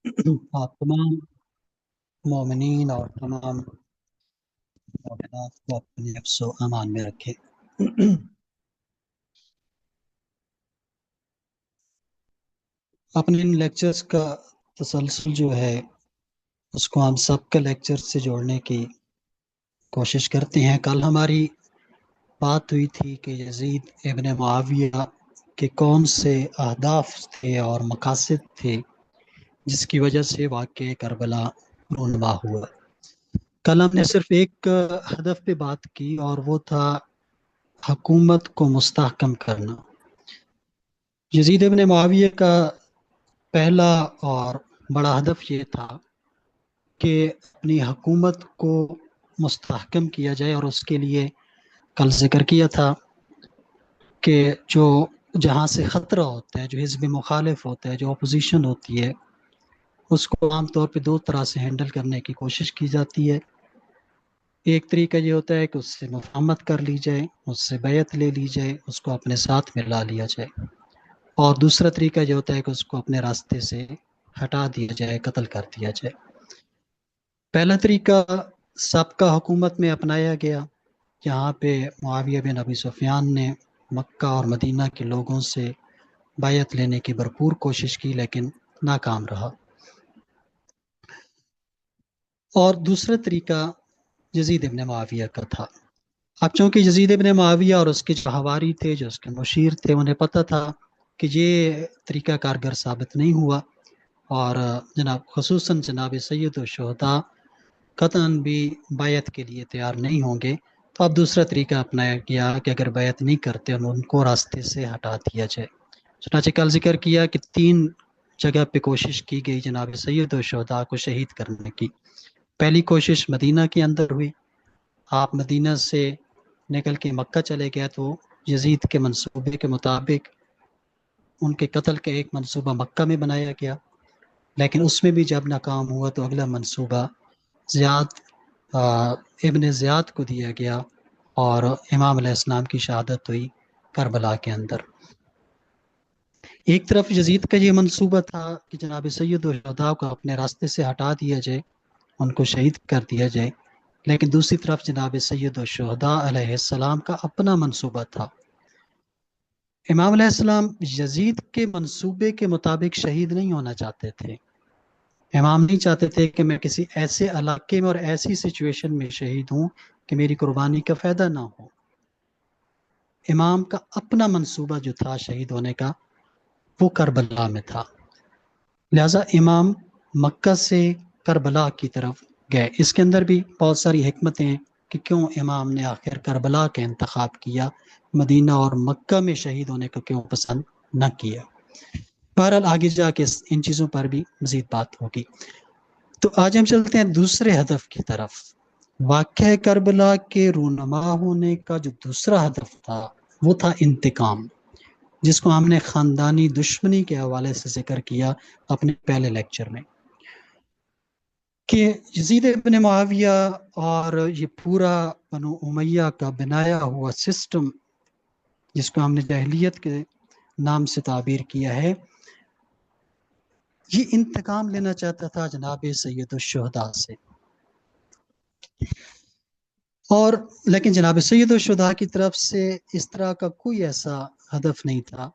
آپ تمام مومنین اور تمام مومنات کو اپنے حفظ و امان میں رکھے۔ اپنے ان لیکچرز کا تسلسل جو ہے اس کو ہم سب کے لیکچر سے جوڑنے کی کوشش کرتے ہیں۔ کل ہماری بات ہوئی تھی کہ یزید ابن معاویہ کے کون سے اہداف تھے اور مقاصد تھے جس کی وجہ سے واقعہ کربلا رونما ہوا۔ کل ہم نے صرف ایک ہدف پہ بات کی اور وہ تھا حکومت کو مستحکم کرنا۔ یزید ابن معاویہ کا پہلا اور بڑا ہدف یہ تھا کہ اپنی حکومت کو مستحکم کیا جائے، اور اس کے لیے کل ذکر کیا تھا کہ جہاں سے خطرہ ہوتا ہے، جو حزب مخالف ہوتا ہے، جو اپوزیشن ہوتی ہے، اس کو عام طور پہ دو طرح سے ہینڈل کرنے کی کوشش کی جاتی ہے۔ ایک طریقہ یہ ہوتا ہے کہ اس سے مفاہمت کر لی جائے، اس سے بیعت لے لی جائے، اس کو اپنے ساتھ میں لا لیا جائے، اور دوسرا طریقہ یہ ہوتا ہے کہ اس کو اپنے راستے سے ہٹا دیا جائے، قتل کر دیا جائے۔ پہلا طریقہ سابقہ حکومت میں اپنایا گیا، یہاں پہ معاویہ بن ابی سفیان نے مکہ اور مدینہ کے لوگوں سے بیعت لینے کی بھرپور کوشش کی لیکن ناکام رہا۔ اور دوسرا طریقہ یزید ابن معاویہ کا تھا۔ اب چونکہ یزید ابن معاویہ اور اس کے جو حواری تھے، جو اس کے مشیر تھے، انہیں پتہ تھا کہ یہ طریقہ کارگر ثابت نہیں ہوا، اور خصوصاً جناب سید الشہداء قطعاً بھی بیعت کے لیے تیار نہیں ہوں گے، تو اب دوسرا طریقہ اپنایا گیا کہ اگر بیعت نہیں کرتے ان کو راستے سے ہٹا دیا جائے۔ چنانچہ کل ذکر کیا کہ 3 جگہ پہ کوشش کی گئی جناب سید الشہداء کو شہید کرنے کی۔ پہلی کوشش مدینہ کے اندر ہوئی، آپ مدینہ سے نکل کے مکہ چلے گئے تو یزید کے منصوبے کے مطابق ان کے قتل کا ایک منصوبہ مکہ میں بنایا گیا، لیکن اس میں بھی جب ناکام ہوا تو اگلا منصوبہ ابن زیاد کو دیا گیا، اور امام علیہ السلام کی شہادت ہوئی کربلا کے اندر۔ ایک طرف یزید کا یہ منصوبہ تھا کہ جناب سید الشہداء کو اپنے راستے سے ہٹا دیا جائے، ان کو شہید کر دیا جائے، لیکن دوسری طرف جناب سید الشہداء علیہ السلام کا اپنا منصوبہ تھا۔ امام علیہ السلام یزید کے منصوبے کے مطابق شہید نہیں ہونا چاہتے تھے۔ امام نہیں چاہتے تھے کہ میں کسی ایسے علاقے میں اور ایسی سچویشن میں شہید ہوں کہ میری قربانی کا فائدہ نہ ہو۔ امام کا اپنا منصوبہ جو تھا شہید ہونے کا وہ کربلا میں تھا، لہذا امام مکہ سے کربلا کی طرف گئے۔ اس کے اندر بھی بہت ساری حکمتیں ہیں کہ کیوں امام نے آخر کربلا کا انتخاب کیا، مدینہ اور مکہ میں شہید ہونے کو کیوں پسند نہ کیا۔ بہرحال آگے جا کے ان چیزوں پر بھی مزید بات ہوگی۔ تو آج ہم چلتے ہیں دوسرے ہدف کی طرف۔ واقعہ کربلا کے رونما ہونے کا جو دوسرا ہدف تھا وہ تھا انتقام، جس کو ہم نے خاندانی دشمنی کے حوالے سے ذکر کیا اپنے پہلے لیکچر میں، کہ یزید ابن معاویہ اور یہ پورا بنو امیہ کا بنایا ہوا سسٹم، جس کو ہم نے جاہلیت کے نام سے تعبیر کیا ہے، یہ انتقام لینا چاہتا تھا جناب سید الشہداء سے، اور لیکن جناب سید الشہداء کی طرف سے اس طرح کا کوئی ایسا ہدف نہیں تھا،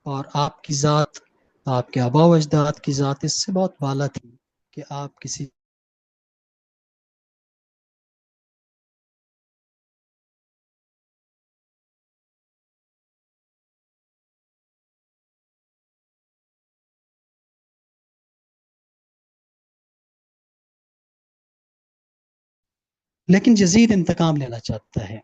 اور آپ کی ذات، آپ کے آباء و اجداد کی ذات اس سے بہت بالا تھی کہ آپ کسی لیکن یزید انتقام لینا چاہتا ہے۔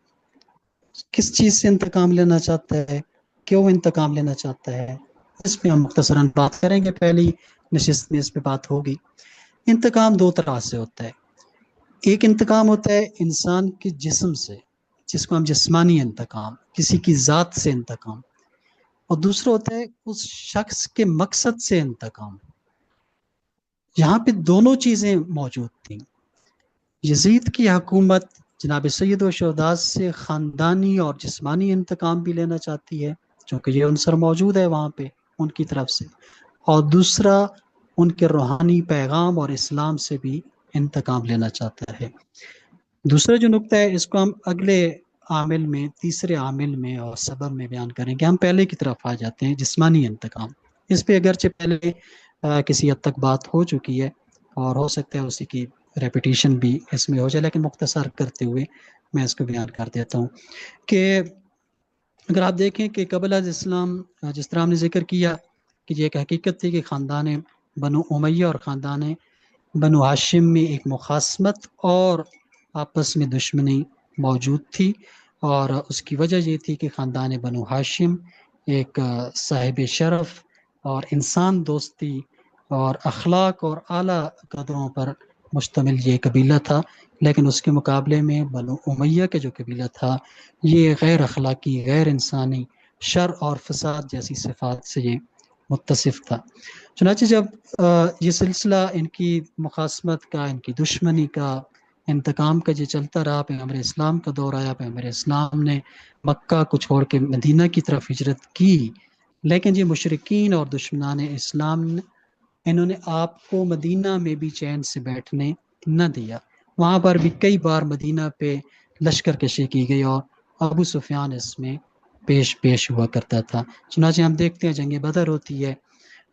کس چیز سے انتقام لینا چاہتا ہے، کیوں انتقام لینا چاہتا ہے، اس پہ ہم مختصراً بات کریں گے، پہلی نشست میں اس پہ بات ہوگی۔ انتقام 2 طرح سے ہوتا ہے۔ ایک انتقام ہوتا ہے انسان کے جسم سے، جس کو ہم جسمانی انتقام، کسی کی ذات سے انتقام، اور دوسرا ہوتا ہے اس شخص کے مقصد سے انتقام۔ یہاں پہ دونوں چیزیں موجود تھیں۔ یزید کی حکومت جناب سید الشہداء سے خاندانی اور جسمانی انتقام بھی لینا چاہتی ہے، چونکہ یہ عنصر موجود ہے وہاں پہ ان کی طرف سے، اور دوسرا ان کے روحانی پیغام اور اسلام سے بھی انتقام لینا چاہتا ہے۔ دوسرا جو نقطہ ہے اس کو ہم اگلے عامل میں، تیسرے عامل میں اور سبب میں بیان کریں گے۔ ہم پہلے کی طرف آ جاتے ہیں، جسمانی انتقام۔ اس پہ اگرچہ پہلے کسی حد تک بات ہو چکی ہے اور ہو سکتا ہے اسی کی ریپیٹیشن بھی اس میں ہو جائے، لیکن مختصر کرتے ہوئے میں اس کو بیان کر دیتا ہوں کہ اگر آپ دیکھیں کہ قبل از اسلام جس طرح ہم نے ذکر کیا کہ یہ ایک حقیقت تھی کہ خاندان بنو امیہ اور خاندان بنو ہاشم میں ایک مخاصمت اور آپس میں دشمنی موجود تھی، اور اس کی وجہ یہ تھی کہ خاندان بنو ہاشم ایک صاحب شرف اور انسان دوستی اور اخلاق اور اعلیٰ قدروں پر مشتمل یہ قبیلہ تھا، لیکن اس کے مقابلے میں بنو امیہ کا جو قبیلہ تھا یہ غیر اخلاقی، غیر انسانی، شر اور فساد جیسی صفات سے یہ متصف تھا۔ چنانچہ جب یہ سلسلہ ان کی مخاصمت کا، ان کی دشمنی کا، انتقام کا جو چلتا رہا، پیغمبر اسلام کا دور آیا، پیغمبر اسلام نے مکہ کو چھوڑ کے مدینہ کی طرف ہجرت کی، لیکن یہ مشرکین اور دشمنان اسلام انہوں نے آپ کو مدینہ میں بھی چین سے بیٹھنے نہ دیا۔ وہاں پر بھی کئی بار مدینہ پہ لشکر کشی کی گئی اور ابو سفیان اس میں پیش ہوا کرتا تھا۔ چنانچہ ہم دیکھتے ہیں جنگ بدر ہوتی ہے،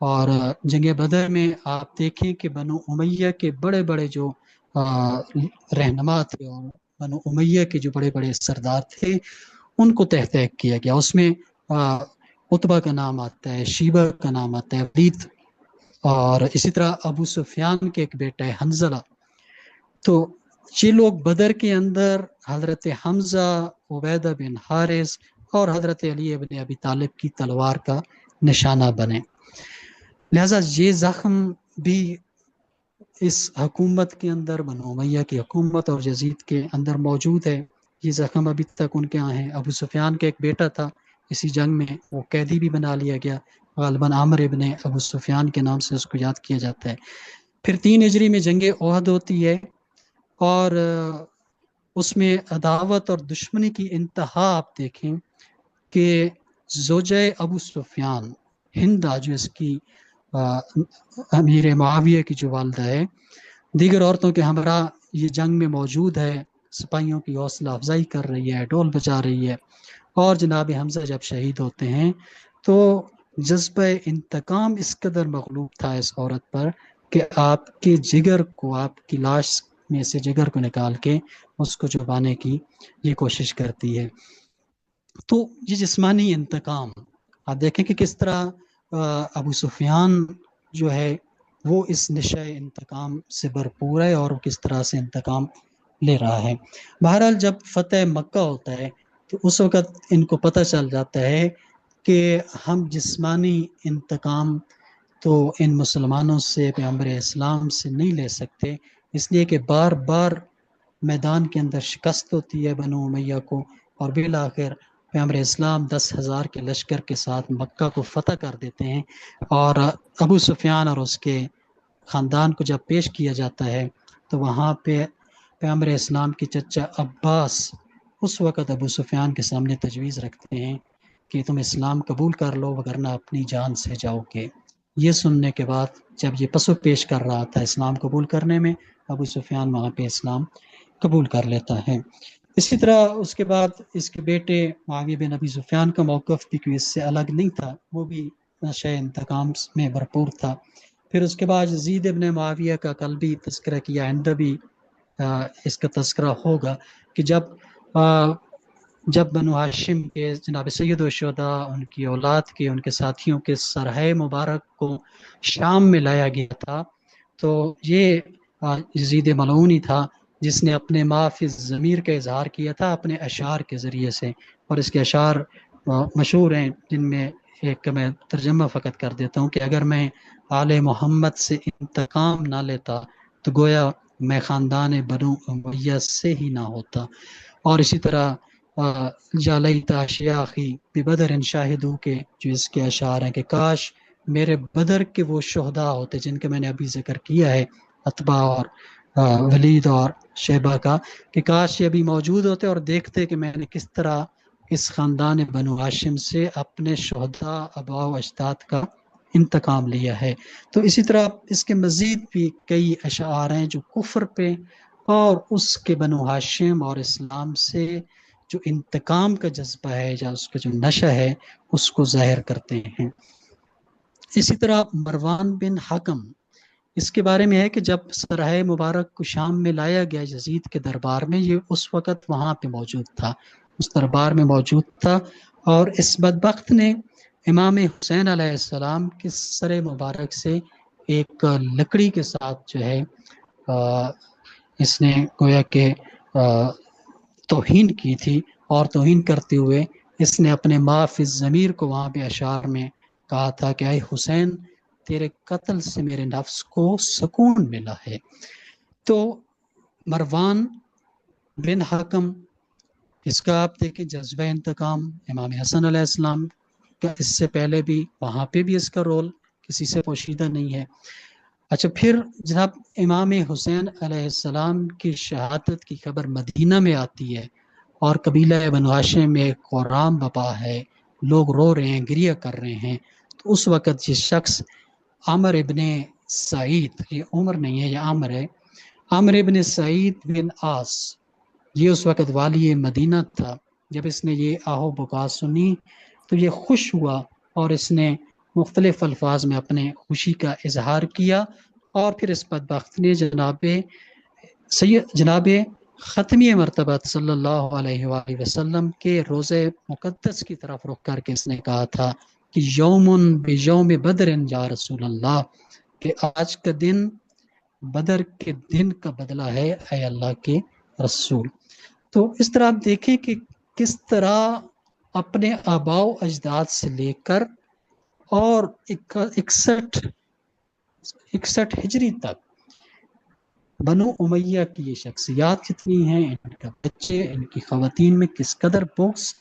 اور جنگ بدر میں آپ دیکھیں کہ بنو امیہ کے بڑے بڑے جو رہنما تھے اور بنو امیہ کے جو بڑے بڑے سردار تھے ان کو تحت کیا گیا۔ اس میں عتبہ کا نام آتا ہے، شیبہ کا نام آتا ہے، ولید، اور اسی طرح ابو سفیان کے ایک بیٹا ہے حنظلہ۔ تو یہ لوگ بدر کے اندر حضرت حمزہ، عبیدہ بن حارث اور حضرت علی بن ابی طالب کی تلوار کا نشانہ بنے، لہذا یہ زخم بھی اس حکومت کے اندر، بنو امیہ کی حکومت اور یزید کے اندر موجود ہے۔ یہ زخم ابھی تک ان کے یہاں ہیں۔ ابو سفیان کا ایک بیٹا تھا، اسی جنگ میں وہ قیدی بھی بنا لیا گیا، غالباً عامر ابن ابو سفیان کے نام سے اس کو یاد کیا جاتا ہے۔ پھر 3 ہجری میں جنگ احد ہوتی ہے، اور اس میں عداوت اور دشمنی کی انتہا آپ دیکھیں کہ زوجہ ابو سفیان ہندہ، جو اس کی امیر معاویہ کی جو والدہ ہے، دیگر عورتوں کے ہمراہ یہ جنگ میں موجود ہے، سپاہیوں کی حوصلہ افزائی کر رہی ہے، ڈول بجا رہی ہے، اور جناب حمزہ جب شہید ہوتے ہیں تو جذبہ انتقام اس قدر مغلوب تھا اس عورت پر کہ آپ کے جگر کو، آپ کی لاش میں سے جگر کو نکال کے اس کو چبانے کی یہ کوشش کرتی ہے۔ تو یہ جسمانی انتقام آپ دیکھیں کہ کس طرح ابو سفیان جو ہے وہ اس نشہ انتقام سے بھرپور ہے اور وہ کس طرح سے انتقام لے رہا ہے۔ بہرحال جب فتح مکہ ہوتا ہے تو اس وقت ان کو پتہ چل جاتا ہے کہ ہم جسمانی انتقام تو ان مسلمانوں سے، پیغمبر اسلام سے نہیں لے سکتے، اس لیے کہ بار بار میدان کے اندر شکست ہوتی ہے بنو امیہ کو، اور بالآخر پیغمبر اسلام 10,000 کے لشکر کے ساتھ مکہ کو فتح کر دیتے ہیں، اور ابو سفیان اور اس کے خاندان کو جب پیش کیا جاتا ہے تو وہاں پہ پیغمبر اسلام کی چچا عباس اس وقت ابو سفیان کے سامنے تجویز رکھتے ہیں کہ تم اسلام قبول کر لو وگرنہ اپنی جان سے جاؤ گے۔ یہ سننے کے بعد جب یہ پسو پیش کر رہا تھا اسلام قبول کرنے میں، ابو سفیان وہاں پہ اسلام قبول کر لیتا ہے۔ اسی طرح اس کے بعد اس کے بیٹے معاویہ بن ابی سفیان کا موقف بھی کوئی اس سے الگ نہیں تھا، وہ بھی نشہ انتقام میں بھرپور تھا۔ پھر اس کے بعد یزید ابن معاویہ کا کل بھی تذکرہ کیا، آئندہ بھی اس کا تذکرہ ہوگا کہ جب بنو ہاشم کے جناب سید الشہداء، ان کی اولاد کے، ان کے ساتھیوں کے سرحۂ مبارک کو شام میں لایا گیا تھا، تو یہ یزید ملعون ہی تھا جس نے اپنے ما فی الضمیر کا اظہار کیا تھا اپنے اشعار کے ذریعے سے، اور اس کے اشعار مشہور ہیں، جن میں ایک میں ترجمہ فقط کر دیتا ہوں کہ اگر میں آل محمد سے انتقام نہ لیتا تو گویا میں خاندان بنو امیہ سے ہی نہ ہوتا۔ اور اسی طرح یا لیت اشیاخی ببدر شاہدو کے جو اس کے اشعار ہیں کہ کاش میرے بدر کے وہ شہداء ہوتے جن کے میں نے ابھی ذکر کیا ہے، عتبہ اور ولید اور شیبہ کا، کہ کاش یہ ابھی موجود ہوتے اور دیکھتے کہ میں نے کس طرح اس خاندان بنو ہاشم سے اپنے شہداء آباء و اجداد کا انتقام لیا ہے۔ تو اسی طرح اس کے مزید بھی کئی اشعار ہیں جو کفر پہ اور اس کے بنو ہاشم اور اسلام سے جو انتقام کا جذبہ ہے یا اس کا جو نشہ ہے اس کو ظاہر کرتے ہیں۔ اسی طرح مروان بن حکم، اس کے بارے میں ہے کہ جب سرائے مبارک کو شام میں لایا گیا یزید کے دربار میں، یہ اس وقت وہاں پہ موجود تھا، اس دربار میں موجود تھا، اور اس بدبخت نے امام حسین علیہ السلام کے سر مبارک سے ایک لکڑی کے ساتھ جو ہے اس نے گویا کہ توہین کی تھی، اور توہین کرتے ہوئے اس نے اپنے ما فی الضمیر کو وہاں پہ اشعار میں کہا تھا کہ اے حسین، تیرے قتل سے میرے نفس کو سکون ملا ہے۔ تو مروان بن حکم، اس کا آپ دیکھیں جذبہ انتقام، امام حسن علیہ السلام کا اس سے پہلے بھی وہاں پہ بھی اس کا رول کسی سے پوشیدہ نہیں ہے۔ اچھا، پھر جناب امام حسین علیہ السلام کی شہادت کی خبر مدینہ میں آتی ہے، اور قبیلہ بنو ہاشم میں قرام بپا ہے، لوگ رو رہے ہیں، گریہ کر رہے ہیں۔ تو اس وقت یہ شخص عامر ابن سعید، یہ عمر نہیں ہے، یہ عامر ہے، عامر ابن سعید بن آس، یہ اس وقت والی مدینہ تھا۔ جب اس نے یہ آہو بکا سنی تو یہ خوش ہوا، اور اس نے مختلف الفاظ میں اپنے خوشی کا اظہار کیا، اور پھر اس بدبخت نے جناب ختمی مرتبہ صلی اللہ علیہ وآلہ وسلم کے روزے مقدس کی طرف رخ کر کے اس نے کہا تھا کہ یومن بیوم بدر یا رسول اللہ، کہ آج کا دن بدر کے دن کا بدلہ ہے اے اللہ کے رسول۔ تو اس طرح آپ دیکھیں کہ کس طرح اپنے آباء و اجداد سے لے کر اور 61 ہجری تک بنو امیہ کی یہ شخصیات کتنی ہیں، ان کا بچے، ان کی خواتین میں کس قدر بغض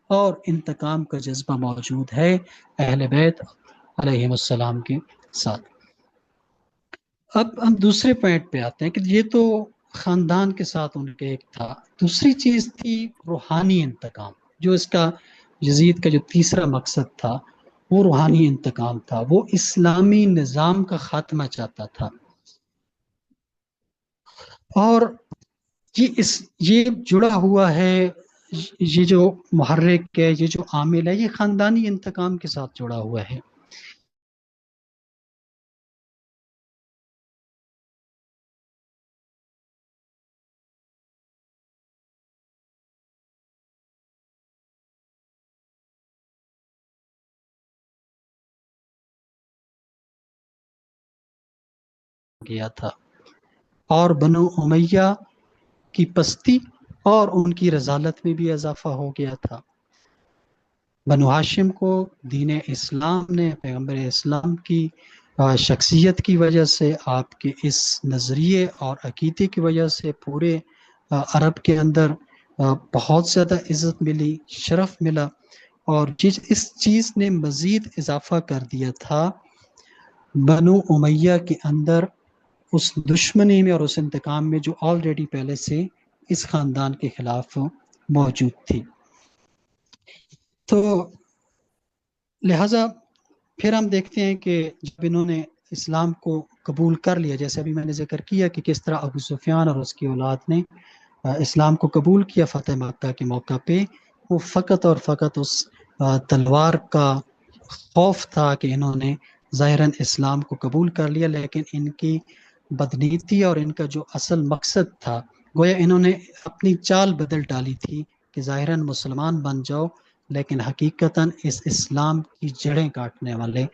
اور انتقام کا جذبہ موجود ہے اہل بیت علیہم السلام کے ساتھ۔ اب ہم دوسرے پوائنٹ پہ آتے ہیں کہ یہ تو خاندان کے ساتھ ان کے ایک تھا، دوسری چیز تھی روحانی انتقام، جو اس کا یزید کا جو تیسرا مقصد تھا وہ روحانی انتقام تھا، وہ اسلامی نظام کا خاتمہ چاہتا تھا۔ اور یہ جڑا ہوا ہے، یہ جو محرک ہے، یہ جو عامل ہے، یہ خاندانی انتقام کے ساتھ جڑا ہوا ہے۔ گیا تھا، اور بنو امیہ کی پستی اور ان کی رذالت میں بھی اضافہ ہو گیا تھا۔ بنو ہاشم کو دین اسلام نے، پیغمبر اسلام کی شخصیت کی وجہ سے، آپ کے اس نظریے اور عقیدے کی وجہ سے پورے عرب کے اندر بہت زیادہ عزت ملی، شرف ملا، اور اس چیز نے مزید اضافہ کر دیا تھا بنو امیہ کے اندر اس دشمنی میں اور اس انتقام میں جو آلریڈی پہلے سے اس خاندان کے خلاف موجود تھی۔ تو لہٰذا پھر ہم دیکھتے ہیں کہ جب انہوں نے اسلام کو قبول کر لیا، جیسے ابھی میں نے ذکر کیا کہ کس طرح ابو سفیان اور اس کی اولاد نے اسلام کو قبول کیا فتح مکہ کے موقع پہ، وہ فقط اور فقط اس تلوار کا خوف تھا کہ انہوں نے ظاہراً اسلام کو قبول کر لیا، لیکن ان کی بدنیتی اور ان کا جو اصل مقصد تھا، گویا انہوں نے اپنی چال بدل ڈالی تھی کہ ظاہراً مسلمان بن جاؤ لیکن حقیقتاً اس اسلام کی جڑیں کاٹنے والے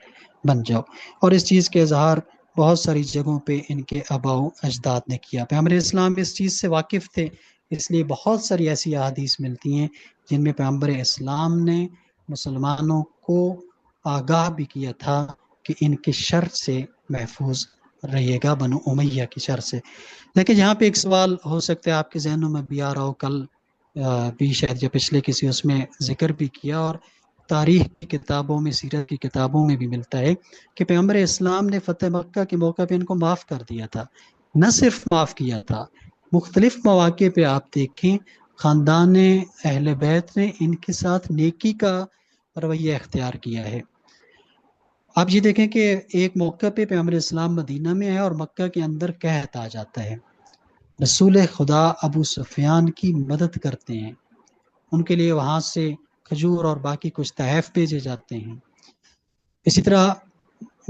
بن جاؤ۔ اور اس چیز کے اظہار بہت ساری جگہوں پہ ان کے آباء و اجداد نے کیا۔ پیغمبر اسلام اس چیز سے واقف تھے، اس لیے بہت ساری ایسی احادیث ملتی ہیں جن میں پیغمبر اسلام نے مسلمانوں کو آگاہ بھی کیا تھا کہ ان کے شر سے محفوظ رہیے گا، بنو امیہ کی شر سے۔ لیکن یہاں پہ ایک سوال ہو سکتا ہے آپ کے ذہنوں میں بھی آ رہا ہو، کل بھی شاید یا پچھلے کسی اس میں ذکر بھی کیا، اور تاریخ کی کتابوں میں، سیرت کی کتابوں میں بھی ملتا ہے کہ پیغمبر اسلام نے فتح مکہ کے موقع پہ ان کو معاف کر دیا تھا۔ نہ صرف معاف کیا تھا، مختلف مواقع پہ آپ دیکھیں خاندان اہل بیت نے ان کے ساتھ نیکی کا رویہ اختیار کیا ہے، آپ یہ دیکھیں کہ ایک موقع پہ پیغمبر اسلام مدینہ میں ہے اور مکہ کے اندر قحط آ جاتا ہے، رسول خدا ابو سفیان کی مدد کرتے ہیں، ان کے لیے وہاں سے کھجور اور باقی کچھ تحائف بھیجے جاتے ہیں۔ اسی طرح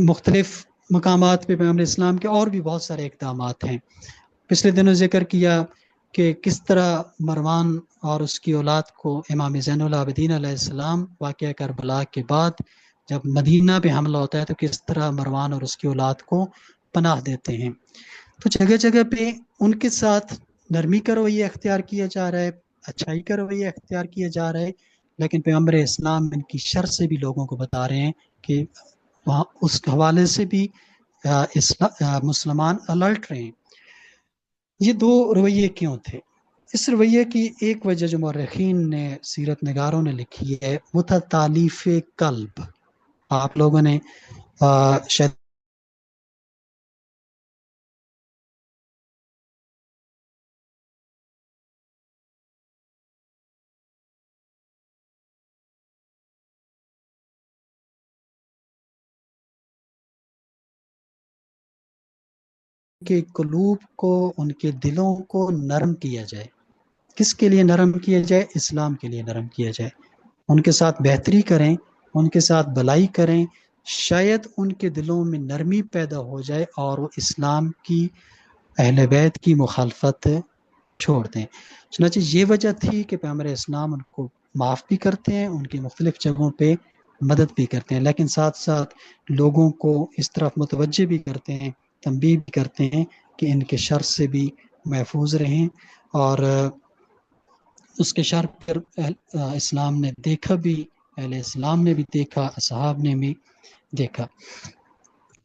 مختلف مقامات پہ پیغمبر اسلام کے اور بھی بہت سارے اقدامات ہیں۔ پچھلے دنوں ذکر کیا کہ کس طرح مروان اور اس کی اولاد کو امام زین العابدین علیہ السلام واقعہ کربلا کے بعد جب مدینہ پہ حملہ ہوتا ہے تو کس طرح مروان اور اس کی اولاد کو پناہ دیتے ہیں۔ تو جگہ جگہ پہ ان کے ساتھ نرمی کا رویہ اختیار کیا جا رہا ہے، اچھائی کا رویہ اختیار کیا جا رہا ہے، لیکن پیغمبر اسلام ان کی شر سے بھی لوگوں کو بتا رہے ہیں کہ وہاں اس حوالے سے بھی مسلمان الرٹ رہے ہیں۔ یہ دو رویے کیوں تھے؟ اس رویے کی ایک وجہ جو مورخین نے، سیرت نگاروں نے لکھی ہے، وہ تھا تالیف قلب۔ آپ لوگوں نے شاید کے قلوب کو، ان کے دلوں کو نرم کیا جائے۔ کس کے لیے نرم کیا جائے؟ اسلام کے لیے نرم کیا جائے، ان کے ساتھ بہتری کریں، ان کے ساتھ بلائی کریں، شاید ان کے دلوں میں نرمی پیدا ہو جائے اور وہ اسلام کی، اہل بیت کی مخالفت چھوڑ دیں۔ چنانچہ یہ وجہ تھی کہ پیغمبر اسلام ان کو معاف بھی کرتے ہیں، ان کی مختلف جگہوں پہ مدد بھی کرتے ہیں، لیکن ساتھ ساتھ لوگوں کو اس طرف متوجہ بھی کرتے ہیں، تنبیہ بھی کرتے ہیں کہ ان کے شر سے بھی محفوظ رہیں۔ اور اس کے شر پر اسلام نے دیکھا بھی، اہل اسلام نے بھی دیکھا، اصحاب نے بھی دیکھا۔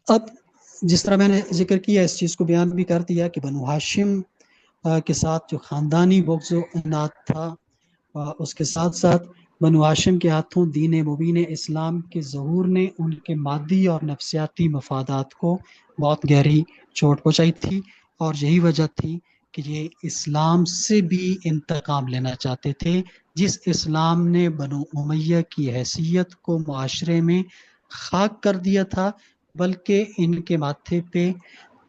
اب جس طرح میں نے ذکر کیا، اس چیز کو بیان بھی کر دیا کہ بنو ہاشم کے ساتھ جو خاندانی بغض و عناد تھا، اس کے ساتھ ساتھ بنو ہاشم کے ہاتھوں دین مبین اسلام کے ظہور نے ان کے مادی اور نفسیاتی مفادات کو بہت گہری چوٹ پہنچائی تھی، اور یہی وجہ تھی کہ یہ اسلام سے بھی انتقام لینا چاہتے تھے، جس اسلام نے بنو امیہ کی حیثیت کو معاشرے میں خاک کر دیا تھا، بلکہ ان کے ماتھے پہ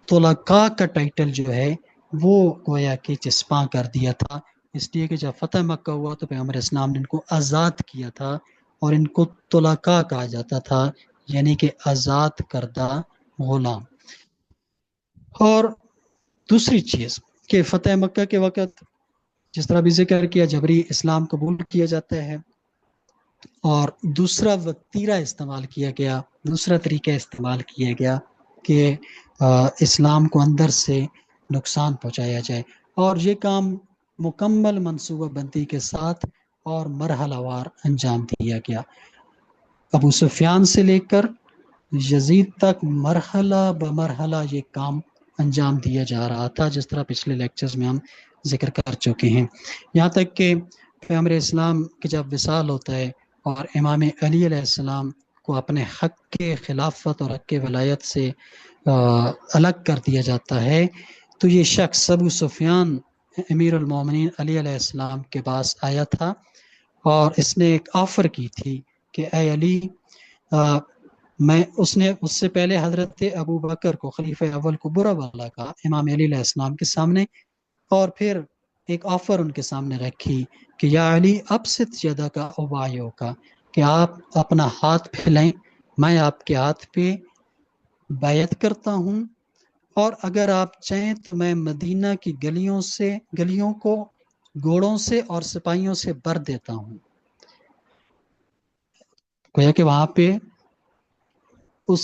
طلقاء کا ٹائٹل جو ہے وہ گویا کہ چسپاں کر دیا تھا، اس لیے کہ جب فتح مکہ ہوا تو پیغمبر اسلام نے ان کو آزاد کیا تھا، اور ان کو طلقاء کہا جاتا تھا، یعنی کہ آزاد کردہ غلام۔ اور دوسری چیز کہ فتح مکہ کے وقت جس طرح بھی ذکر کیا، جبری اسلام قبول کیا جاتا ہے، اور دوسرا وتیرہ استعمال کیا گیا، دوسرا طریقہ استعمال کیا گیا کہ اسلام کو اندر سے نقصان پہنچایا جائے، اور یہ کام مکمل منصوبہ بندی کے ساتھ اور مرحلہ وار انجام دیا گیا۔ ابو سفیان سے لے کر یزید تک مرحلہ بمرحلہ یہ کام انجام دیا جا رہا تھا، جس طرح پچھلے لیکچرز میں ہم ذکر کر چکے ہیں، یہاں تک کہ پیغمبر اسلام کی جب وصال ہوتا ہے اور امام علی علیہ السلام کو اپنے حق کے خلافت اور حق کے ولایت سے الگ کر دیا جاتا ہے، تو یہ شخص ابو سفیان امیر المومنین علی علیہ السلام کے پاس آیا تھا، اور اس نے ایک آفر کی تھی کہ اے علی، اس نے اس سے پہلے حضرت ابو بکر کو، خلیفہ اول کو برا بھلا کہا امام علی علیہ السلام کے سامنے، اور پھر ایک آفر ان کے سامنے رکھی کہ یا علی ابسط یدا کا ابایو کا، کہ آپ اپنا ہاتھ پھیلائیں، میں آپ کے ہاتھ پہ بیعت کرتا ہوں، اور اگر آپ چاہیں تو میں مدینہ کی گلیوں کو گھوڑوں سے اور سپاہیوں سے بھر دیتا ہوں۔ گویا کہ وہاں پہ اس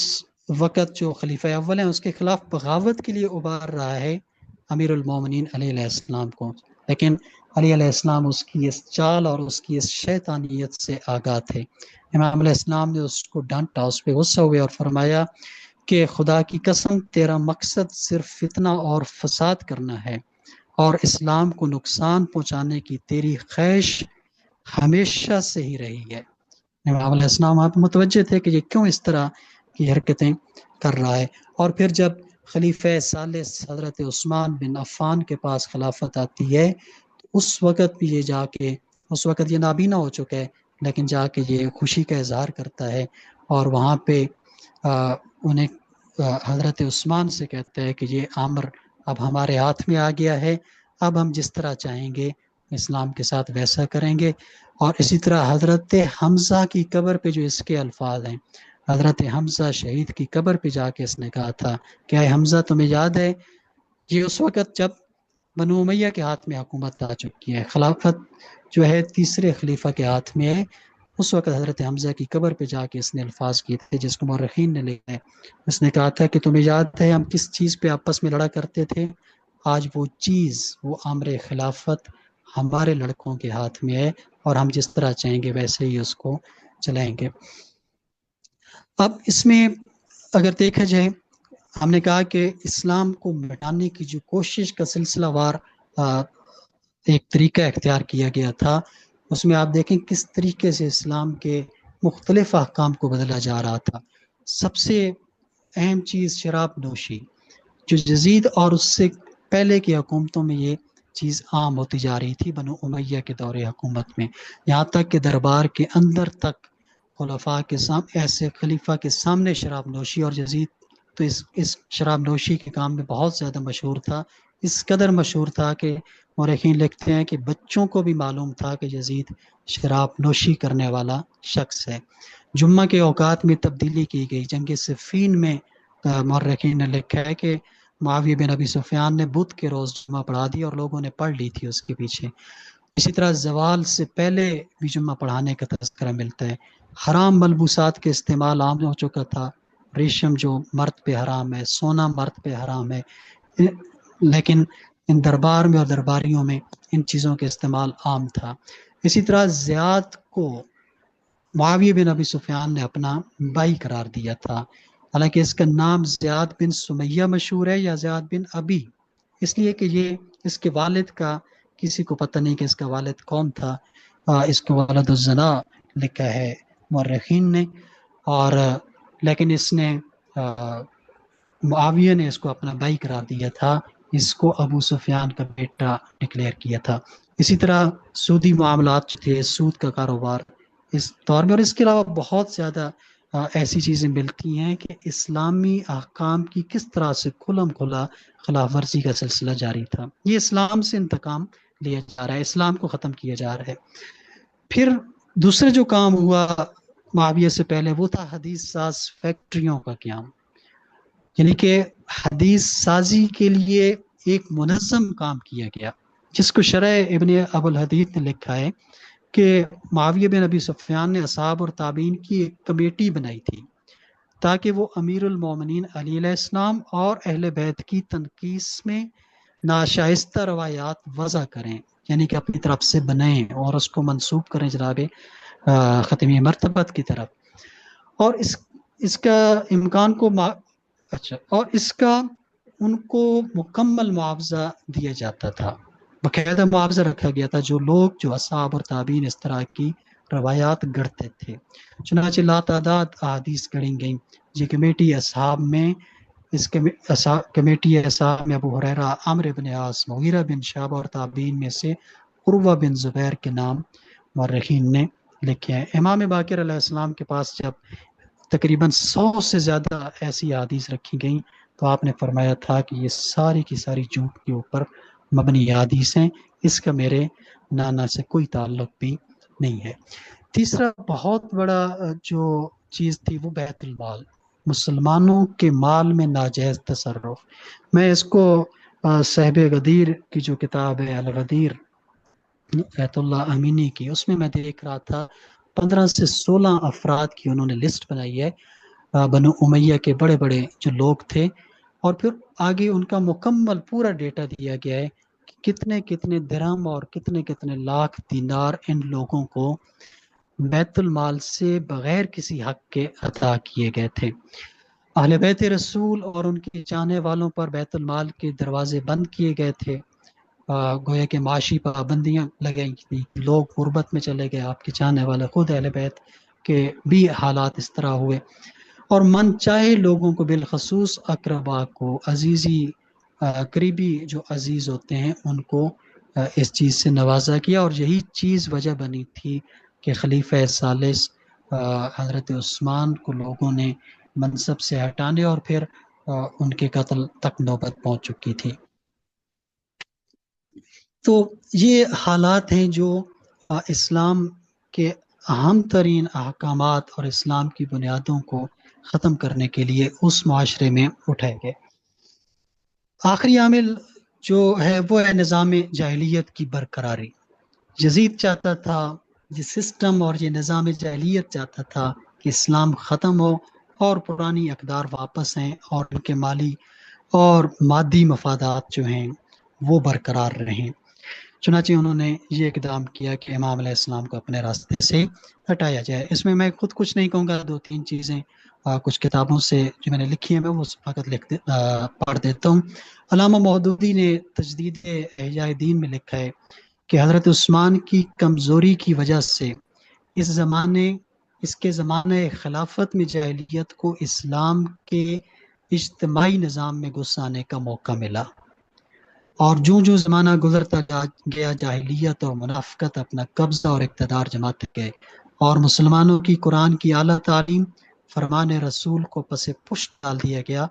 وقت جو خلیفہ اول ہیں اس کے خلاف بغاوت کے لیے ابھار رہا ہے امیر المومنین علی علیہ السلام کو، لیکن علی علیہ السلام اس کی اس چال اور اس کی اس شیطانیت سے آگاہ تھے۔ امام علیہ السلام نے اس کو ڈانٹا، اس پہ غصہ ہوئے اور فرمایا کہ خدا کی قسم، تیرا مقصد صرف فتنہ اور فساد کرنا ہے، اور اسلام کو نقصان پہنچانے کی تیری خواہش ہمیشہ سے ہی رہی ہے۔ امام علیہ السلام آپ متوجہ تھے کہ یہ کیوں اس طرح کی حرکتیں کر رہا ہے، اور پھر جب خلیفہ ثالث حضرت عثمان بن عفان کے پاس خلافت آتی ہے، تو اس وقت بھی یہ جا کے، اس وقت یہ نابینا ہو چکا ہے، لیکن جا کے یہ خوشی کا اظہار کرتا ہے، اور وہاں پہ انہیں حضرت عثمان سے کہتا ہے کہ یہ امر اب ہمارے ہاتھ میں آ گیا ہے، اب ہم جس طرح چاہیں گے اسلام کے ساتھ ویسا کریں گے۔ اور اسی طرح حضرت حمزہ کی قبر پہ جو اس کے الفاظ ہیں، حضرت حمزہ شہید کی قبر پہ جا کے اس نے کہا تھا کہ اے حمزہ تمہیں یاد ہے، یہ اس وقت جب بنو امیہ کے ہاتھ میں حکومت آ چکی ہے، خلافت جو ہے تیسرے خلیفہ کے ہاتھ میں ہے، اس وقت حضرت حمزہ کی قبر پہ جا کے اس نے الفاظ کیے تھے جس کو مورخین نے لکھا ہے۔ اس نے کہا تھا کہ تمہیں یاد ہے ہم کس چیز پہ آپس میں لڑا کرتے تھے، آج وہ چیز، وہ امر خلافت ہمارے لڑکوں کے ہاتھ میں ہے، اور ہم جس طرح چاہیں گے ویسے ہی اس کو چلائیں گے۔ اب اس میں اگر دیکھا جائے، ہم نے کہا کہ اسلام کو مٹانے کی جو کوشش کا سلسلہ وار ایک طریقہ اختیار کیا گیا تھا، اس میں آپ دیکھیں کس طریقے سے اسلام کے مختلف احکام کو بدلا جا رہا تھا۔ سب سے اہم چیز شراب نوشی، جو یزید اور اس سے پہلے کی حکومتوں میں یہ چیز عام ہوتی جا رہی تھی، بنو امیہ کے دور حکومت میں، یہاں تک کہ دربار کے اندر تک خلفاء کے سامنے، ایسے خلیفہ کے سامنے شراب نوشی، اور یزید تو اس شراب نوشی کے کام میں بہت زیادہ مشہور تھا، اس قدر مشہور تھا کہ مورخین لکھتے ہیں کہ بچوں کو بھی معلوم تھا کہ یزید شراب نوشی کرنے والا شخص ہے۔ جمعہ کے اوقات میں تبدیلی کی گئی۔ جنگ صفین میں مورخین نے لکھا ہے کہ معاویہ بن ابی سفیان نے بدھ کے روز جمعہ پڑھا دی اور لوگوں نے پڑھ لی تھی اس کے پیچھے۔ اسی طرح زوال سے پہلے بھی جمعہ پڑھانے کا تذکرہ ملتا ہے۔ حرام ملبوسات کے استعمال عام ہو چکا تھا، ریشم جو مرد پہ حرام ہے، سونا مرد پہ حرام ہے، لیکن ان دربار میں اور درباریوں میں ان چیزوں کے استعمال عام تھا۔ اسی طرح زیاد کو معاویہ بن ابی سفیان نے اپنا بھائی قرار دیا تھا، حالانکہ اس کا نام زیاد بن سمیہ مشہور ہے یا زیاد بن ابی، اس لیے کہ یہ اس کے والد کا کسی کو پتہ نہیں کہ اس کا والد کون تھا۔ اس کو ولد الزنا لکھا ہے مورخین نے، اور لیکن اس نے معاویہ نے اس کو اپنا بھائی قرار دیا تھا، اس کو ابو سفیان کا بیٹا ڈکلیئر کیا تھا۔ اسی طرح سودی معاملات تھے، سود کا کاروبار اس دور میں، اور اس کے علاوہ بہت زیادہ ایسی چیزیں ملتی ہیں کہ اسلامی احکام کی کس طرح سے کھلم کھلا خلاف ورزی کا سلسلہ جاری تھا۔ یہ اسلام سے انتقام لیا جا رہا ہے، اسلام کو ختم کیا جا رہا ہے۔ پھر دوسرا جو کام ہوا معاویہ سے پہلے، وہ تھا حدیث ساز فیکٹریوں کا قیام، یعنی کہ حدیث سازی کے لیے ایک منظم کام کیا گیا، جس کو شرح ابن ابو الحدیث نے لکھا ہے کہ معاویہ بن ابی سفیان نے اصحاب اور تابعین کی ایک کمیٹی بنائی تھی تاکہ وہ امیر المومنین علی علیہ السلام اور اہل بیت کی تنقیص میں ناشائستہ روایات وضع کریں، یعنی کہ اپنی طرف سے بنائیں اور اس کو منسوب کریں جناب ختمی مرتبت کی طرف، اور اس کا امکان کو اور اس کا ان کو مکمل معاوضہ دیا جاتا تھا، باقاعدہ معاوضہ رکھا گیا تھا جو لوگ، جو اصحاب اور تابعین اس طرح کی روایات گڑھتے تھے۔ چنانچہ لاتعداد احادیث گڑھی گئیں۔ یہ کمیٹی اصحاب میں، اس کمیٹی اصحاب میں ابو ہریرہ، عمرو بن عاص، مغیرہ بن شعبہ، اور تابعین میں سے عروہ بن زبیر کے نام مورخین نے لکھے ہیں۔ امام باقر علیہ السلام کے پاس جب تقریباً 100 سے زیادہ ایسی احادیث رکھی گئیں تو آپ نے فرمایا تھا کہ یہ ساری کی ساری جھوٹ کے اوپر مبنی احادیث ہیں، اس کا میرے نانا سے کوئی تعلق بھی نہیں ہے۔ تیسرا بہت بڑا جو چیز تھی وہ بیت المال، مسلمانوں کے مال میں ناجائز تصرف۔ میں اس کو صاحب غدیر کی جو کتاب ہے الغدیر ایت اللہ امینی کی، اس میں دیکھ رہا تھا 15 سے 16 افراد کی انہوں نے لسٹ بنائی ہے، بنو امیہ کے بڑے بڑے جو لوگ تھے، اور پھر آگے ان کا مکمل پورا ڈیٹا دیا گیا ہے کہ کتنے کتنے درہم اور کتنے کتنے لاکھ دینار ان لوگوں کو بیت المال سے بغیر کسی حق کے عطا کیے گئے تھے۔ اہل بیت رسول اور ان کے چاہنے والوں پر بیت المال کے دروازے بند کیے گئے تھے، گویا کہ معاشی پابندیاں لگائی تھیں، لوگ غربت میں چلے گئے، آپ کے چاہنے والے خود اہل بیت کے بھی حالات اس طرح ہوئے، اور من چاہے لوگوں کو بالخصوص اقربا کو، عزیزی قریبی جو عزیز ہوتے ہیں ان کو اس چیز سے نوازا کیا، اور یہی چیز وجہ بنی تھی کہ خلیفہ ثالث حضرت عثمان کو لوگوں نے منصب سے ہٹانے اور پھر ان کے قتل تک نوبت پہنچ چکی تھی۔ تو یہ حالات ہیں جو اسلام کے اہم ترین احکامات اور اسلام کی بنیادوں کو ختم کرنے کے لیے اس معاشرے میں اٹھائے گئے۔ آخری عامل جو ہے وہ ہے نظام جاہلیت کی برقراری۔ یزید چاہتا تھا، یہ سسٹم اور یہ نظام جاہلیت چاہتا تھا کہ اسلام ختم ہو اور پرانی اقدار واپس ہیں اور ان کے مالی اور مادی مفادات جو ہیں وہ برقرار رہیں۔ چنانچہ انہوں نے یہ اقدام کیا کہ امام علیہ السلام کو اپنے راستے سے ہٹایا جائے۔ اس میں میں خود کچھ نہیں کہوں گا، دو تین چیزیں کچھ کتابوں سے جو میں نے لکھی ہیں میں وہ فقط پڑھ دیتا ہوں۔ علامہ مودودی نے تجدید احیاء دین میں لکھا ہے کہ حضرت عثمان کی کمزوری کی وجہ سے اس کے زمانے خلافت میں جاہلیت کو اسلام کے اجتماعی نظام میں گھسانے کا موقع ملا، اور جو زمانہ گزرتا گیا جاہلیت اور منافقت اپنا قبضہ اور اقتدار جماتے گئے، اور مسلمانوں کی قرآن کی اعلیٰ تعلیم فرمان رسول کو پس پشت ڈال دیا گیا،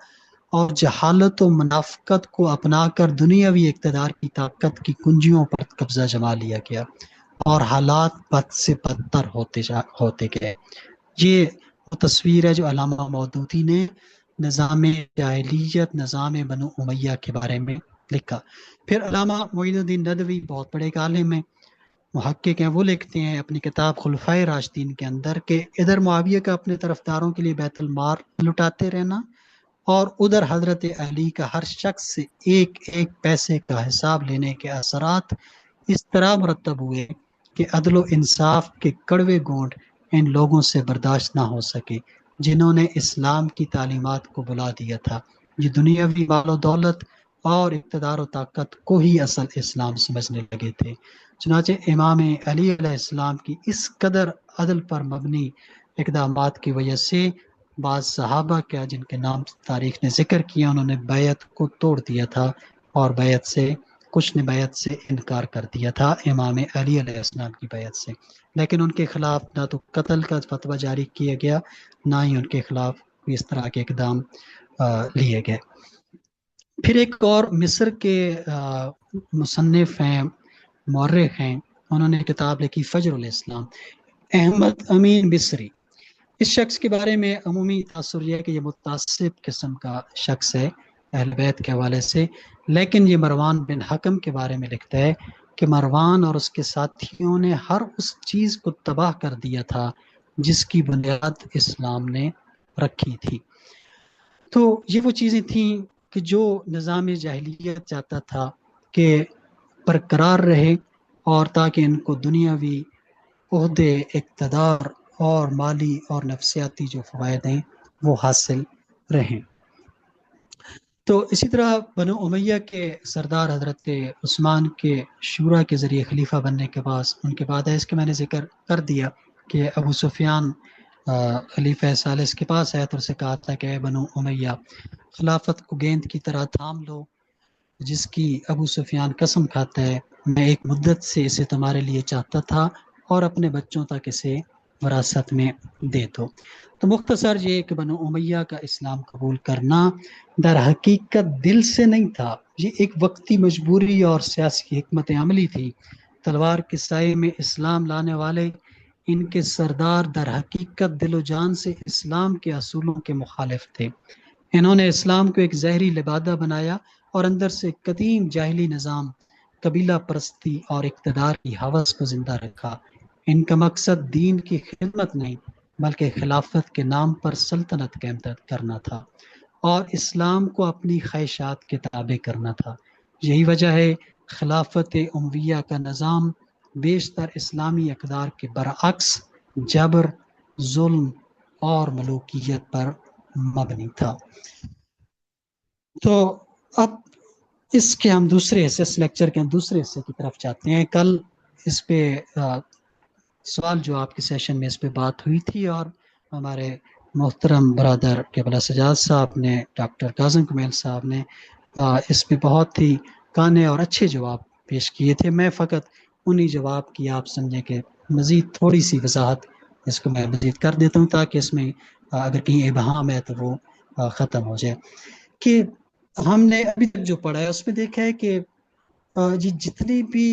اور جہالت و منافقت کو اپنا کر دنیاوی اقتدار کی طاقت کی کنجیوں پر قبضہ جما لیا گیا، اور حالات بد سے بدتر ہوتے گئے۔ یہ وہ تصویر ہے جو علامہ مودودی نے نظام جاہلیت، نظام بنو امیہ کے بارے میں لکھا۔ پھر علامہ معین الدین ندوی بہت بڑے عالم ہیں، محقق ہیں، وہ لکھتے ہیں اپنی کتاب خلفائے راشدین کے اندر کہ ادھر معاویہ کا اپنے طرفداروں کے لیے بیت المال لٹاتے رہنا، اور ادھر حضرت علی کا ہر شخص سے ایک ایک پیسے کا حساب لینے کے اثرات اس طرح مرتب ہوئے کہ عدل و انصاف کے کڑوے گونڈ ان لوگوں سے برداشت نہ ہو سکے جنہوں نے اسلام کی تعلیمات کو بلا دیا تھا۔ یہ دنیاوی مال و دولت اور اقتدار و طاقت کو ہی اصل اسلام سمجھنے لگے تھے۔ چنانچہ امام علی علیہ السلام کی اس قدر عدل پر مبنی اقدامات کی وجہ سے بعض صحابہ کیا جن کے نام تاریخ نے ذکر کیا، انہوں نے بیعت کو توڑ دیا تھا، اور کچھ نے بیعت سے انکار کر دیا تھا، امام علی علیہ السلام کی بیعت سے۔ لیکن ان کے خلاف نہ تو قتل کا فتویٰ جاری کیا گیا، نہ ہی ان کے خلاف اس طرح کے اقدام لیے گئے۔ پھر ایک اور مصر کے مصنف ہیں، مورخ ہیں، انہوں نے کتاب لکھی فجر الاسلام، احمد امین مصری۔ اس شخص کے بارے میں عمومی تاثر یہ ہے کہ یہ متعصب قسم کا شخص ہے اہل بیت کے حوالے سے، لیکن یہ مروان بن حکم کے بارے میں لکھتا ہے کہ مروان اور اس کے ساتھیوں نے ہر اس چیز کو تباہ کر دیا تھا جس کی بنیاد اسلام نے رکھی تھی۔ تو یہ وہ چیزیں تھیں کہ جو نظام جاہلیت چاہتا تھا کہ برقرار رہے، اور تاکہ ان کو دنیاوی عہدے، اقتدار اور مالی اور نفسیاتی جو فوائد ہیں وہ حاصل رہیں۔ تو اسی طرح بنو امیہ کے سردار حضرت عثمان کے شورا کے ذریعے خلیفہ بننے کے بعد ان کے بعد ہے، اس کے میں نے ذکر کر دیا کہ ابو سفیان خلیفہ ثالث کے پاس آیا تو اسے کہا تھا کہ اے بنو امیہ، خلافت کو گیند کی طرح تھام لو جس کی ابو سفیان قسم کھاتا ہے، میں ایک مدت سے اسے تمہارے لیے چاہتا تھا اور اپنے بچوں تک اسے وراثت میں دے دو۔ تو مختصر یہ کہ بنو امیہ کا اسلام قبول کرنا در حقیقت دل سے نہیں تھا، یہ ایک وقتی مجبوری اور سیاسی حکمت عملی تھی۔ تلوار کے سائے میں اسلام لانے والے ان کے سردار در حقیقت دل و جان سے اسلام کے اصولوں کے مخالف تھے۔ انہوں نے اسلام کو ایک زہری لبادہ بنایا اور اندر سے قدیم جاہلی نظام، قبیلہ پرستی اور اقتدار کی ہوس کو زندہ رکھا۔ ان کا مقصد دین کی خدمت نہیں بلکہ خلافت کے نام پر سلطنت قائم کرنا تھا اور اسلام کو اپنی خواہشات کے تابع کرنا تھا۔ یہی وجہ ہے خلافت امویہ کا نظام بیشتر اسلامی اقدار کے برعکس جبر، ظلم اور ملوکیت پر مبنی تھا۔ تو اب اس کے ہم دوسرے حصے، اس لیکچر کے ہم دوسرے حصے کی طرف جاتے ہیں۔ کل اس پہ سوال جواب کے سیشن میں اس پہ بات ہوئی تھی، اور ہمارے محترم برادر قبلہ سجاد صاحب نے، ڈاکٹر کاظم کمیل صاحب نے اس پہ بہت ہی کانے اور اچھے جواب پیش کیے تھے۔ میں فقط انہی جواب کی آپ سمجھیں کہ مزید تھوڑی سی وضاحت اس کو میں مزید کر دیتا ہوں تاکہ اس میں اگر کہیں ابہام ہے تو وہ ختم ہو جائے. کہ ہم نے ابھی تک جو پڑھا ہے اس میں دیکھا ہے کہ جی جتنی بھی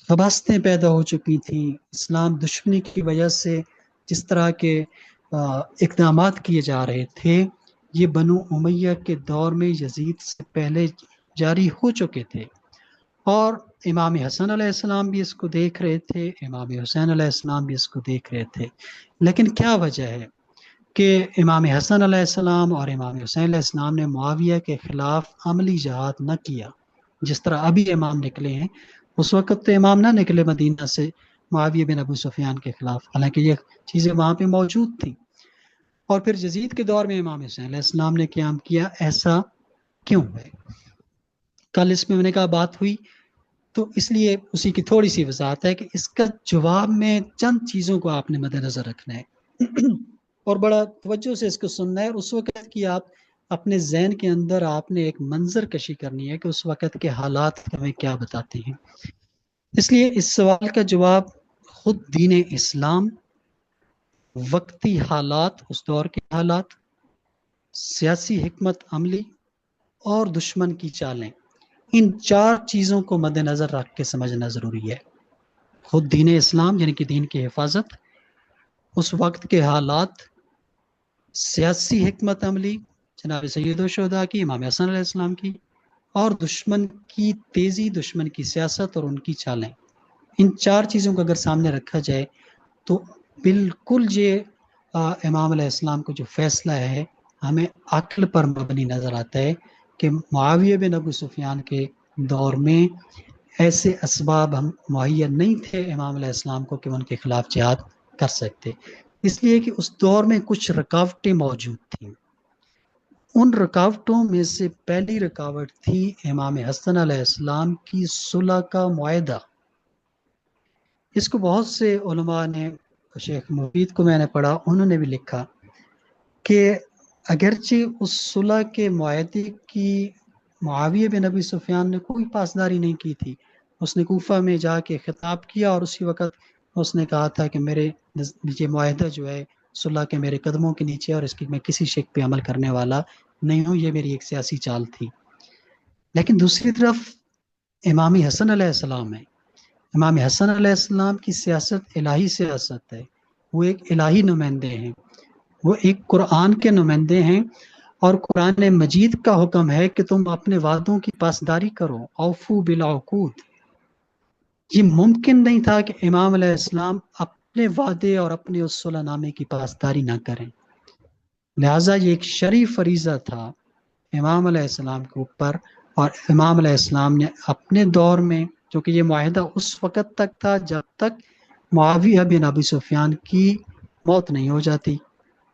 خباستیں پیدا ہو چکی تھیں اسلام دشمنی کی وجہ سے، جس طرح کے اقدامات کیے جا رہے تھے، یہ بنو امیہ کے دور میں یزید سے پہلے جاری ہو چکے تھے. اور امام حسن علیہ السلام بھی اس کو دیکھ رہے تھے، امام حسین علیہ السلام بھی اس کو دیکھ رہے تھے. لیکن کیا وجہ ہے کہ امام حسن علیہ السلام اور امام حسین علیہ السلام نے معاویہ کے خلاف عملی جہاد نہ کیا؟ جس طرح ابھی امام نکلے ہیں، اس وقت تو امام نہ نکلے مدینہ سے معاویہ بن ابو سفیان کے خلاف، حالانکہ یہ چیزیں وہاں پہ موجود تھیں. اور پھر یزید کے دور میں امام حسین علیہ السلام نے قیام کیا. ایسا کیوں ہے؟ کل اس میں نے کہا بات ہوئی، تو اس لیے اسی کی تھوڑی سی وضاحت ہے کہ اس کا جواب میں چند چیزوں کو آپ نے مد نظر رکھنا ہے اور بڑا توجہ سے اس کو سننا ہے. اور اس وقت کی آپ اپنے ذہن کے اندر آپ نے ایک منظر کشی کرنی ہے کہ اس وقت کے حالات ہمیں کیا بتاتے ہیں. اس لیے اس سوال کا جواب خود دین اسلام، وقتی حالات، اس دور کے حالات، سیاسی حکمت عملی اور دشمن کی چالیں، ان چار چیزوں کو مد نظر رکھ کے سمجھنا ضروری ہے. خود دین اسلام یعنی کہ دین کی حفاظت، اس وقت کے حالات، سیاسی حکمت عملی جناب سید الشہداء کی، امام حسن علیہ السلام کی، اور دشمن کی تیزی، دشمن کی سیاست اور ان کی چالیں. ان چار چیزوں کو اگر سامنے رکھا جائے تو بالکل یہ امام علیہ السلام کو جو فیصلہ ہے ہمیں عقل پر مبنی نظر آتا ہے کہ معاویہ بن ابو سفیان کے دور میں ایسے اسباب ہم مہیا نہیں تھے امام علیہ السلام کو کہ ان کے خلاف جہاد کر سکتے، اس لیے کہ اس دور میں کچھ رکاوٹیں موجود تھیں. ان رکاوٹوں میں سے پہلی رکاوٹ تھی امام حسن علیہ السلام کی صلح کا معاہدہ. اس کو بہت سے علماء نے، شیخ مفید کو میں نے پڑھا، انہوں نے بھی لکھا کہ اگرچہ اس صلح کے معاہدے کی معاویہ بن ابی سفیان نے کوئی پاسداری نہیں کی تھی. اس نے کوفہ میں جا کے خطاب کیا اور اسی وقت اس نے کہا تھا کہ میرے یہ معاہدہ جو ہے صلح کے میرے قدموں کے نیچے، اور اس کی میں کسی شک پہ عمل کرنے والا نہیں ہوں، یہ میری ایک سیاسی چال تھی. لیکن دوسری طرف امام حسن علیہ السلام ہے. امام حسن علیہ السلام کی سیاست الہی سیاست ہے، وہ ایک الہی نمائندے ہیں، وہ ایک قرآن کے نمائندے ہیں، اور قرآن مجید کا حکم ہے کہ تم اپنے وعدوں کی پاسداری کرو، اوفو بالعقود. یہ ممکن نہیں تھا کہ امام علیہ السلام اپنے وعدے اور اپنے اس صلح نامے کی پاسداری نہ کریں. لہٰذا یہ ایک شرعی فریضہ تھا امام علیہ السلام کے اوپر، اور امام علیہ السلام نے اپنے دور میں، چونکہ یہ معاہدہ اس وقت تک تھا جب تک معاویہ بن ابی سفیان کی موت نہیں ہو جاتی،